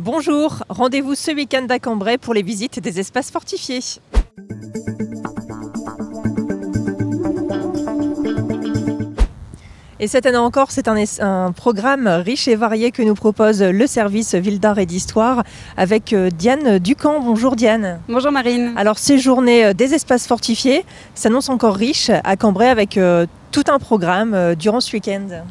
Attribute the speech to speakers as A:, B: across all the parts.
A: Bonjour, rendez-vous ce week-end à Cambrai pour les visites des espaces fortifiés. Et cette année encore, c'est un programme riche et varié que nous propose le service Ville d'Art et d'Histoire avec Diane Ducamp. Bonjour Diane.
B: Bonjour Marine.
A: Alors ces journées des espaces fortifiés s'annoncent encore riches à Cambrai avec tout un programme durant ce week-end.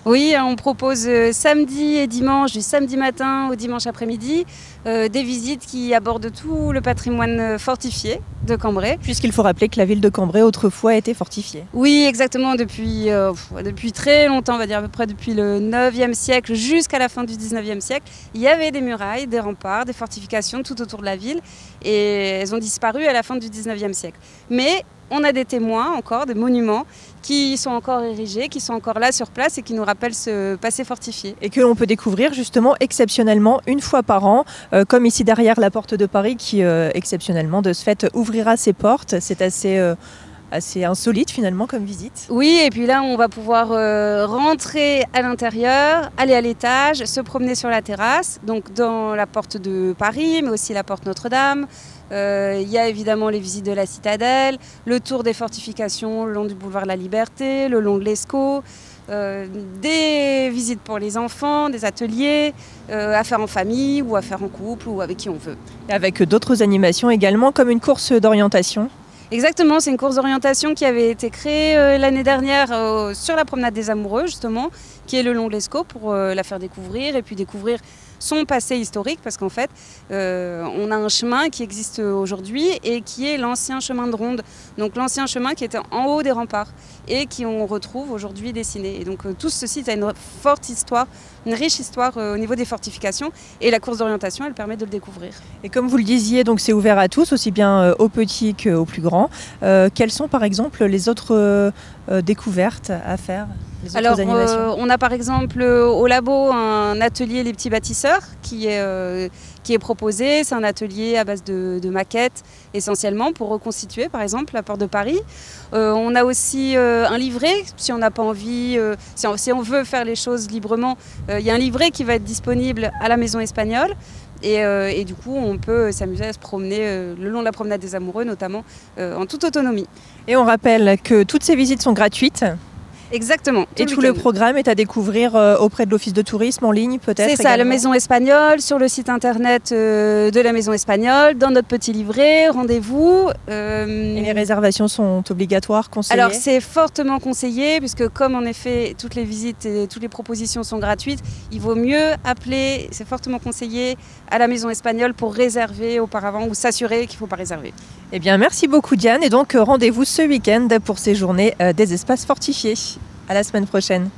B: Oui, on propose samedi et dimanche, du samedi matin au dimanche après-midi, des visites qui abordent tout le patrimoine fortifié de Cambrai.
A: Puisqu'il faut rappeler que la ville de Cambrai autrefois était fortifiée.
B: Oui, exactement, depuis très longtemps, on va dire à peu près depuis le 9e siècle jusqu'à la fin du 19e siècle, il y avait des murailles, des remparts, des fortifications tout autour de la ville et elles ont disparu à la fin du 19e siècle. Mais on a des témoins encore, des monuments qui sont encore érigés, qui sont encore là sur place et qui nous rappellent ce passé fortifié.
A: Et que l'on peut découvrir justement exceptionnellement une fois par an, comme ici derrière la porte de Paris qui exceptionnellement de ce fait ouvrira ses portes. C'est assez insolite finalement comme visite.
B: Oui, et puis là on va pouvoir rentrer à l'intérieur, aller à l'étage, se promener sur la terrasse, donc dans la porte de Paris, mais aussi la porte Notre-Dame. Il y a évidemment les visites de la citadelle, le tour des fortifications le long du boulevard de la Liberté, le long de l'Escaut, des visites pour les enfants, des ateliers à faire en famille ou à faire en couple ou avec qui on veut.
A: Et avec d'autres animations également comme une course d'orientation.
B: Exactement, c'est une course d'orientation qui avait été créée l'année dernière sur la promenade des Amoureux justement, qui est le long de l'Escaut pour la faire découvrir et puis découvrir son passé historique parce qu'en fait on a un chemin qui existe aujourd'hui et qui est l'ancien chemin de ronde, donc l'ancien chemin qui était en haut des remparts et qui on retrouve aujourd'hui dessiné. Et donc tout ce site a une forte histoire, une riche histoire au niveau des fortifications et la course d'orientation elle permet de le découvrir.
A: Et comme vous le disiez, donc c'est ouvert à tous, aussi bien aux petits qu'aux plus grands. Quelles sont par exemple les autres découvertes à faire?
B: Alors, on a par exemple au labo un atelier Les Petits Bâtisseurs qui est proposé. C'est un atelier à base de maquettes essentiellement pour reconstituer par exemple la porte de Paris. On a aussi un livret si on n'a pas envie, si on veut faire les choses librement. Il y a un livret qui va être disponible à la Maison Espagnole. Et du coup, on peut s'amuser à se promener le long de la promenade des Amoureux, notamment en toute autonomie.
A: Et on rappelle que toutes ces visites sont gratuites.
B: Exactement.
A: Et tout le programme est à découvrir auprès de l'Office de tourisme en ligne peut-être?
B: C'est ça, la Maison Espagnole, sur le site internet de la Maison Espagnole, dans notre petit livret, rendez-vous.
A: Et les réservations sont obligatoires, conseillées?
B: Alors c'est fortement conseillé puisque comme en effet toutes les visites et toutes les propositions sont gratuites, il vaut mieux appeler, c'est fortement conseillé, à la Maison Espagnole pour réserver auparavant ou s'assurer qu'il ne faut pas réserver.
A: Eh bien merci beaucoup Diane et donc rendez-vous ce week-end pour ces journées des espaces fortifiés. À la semaine prochaine.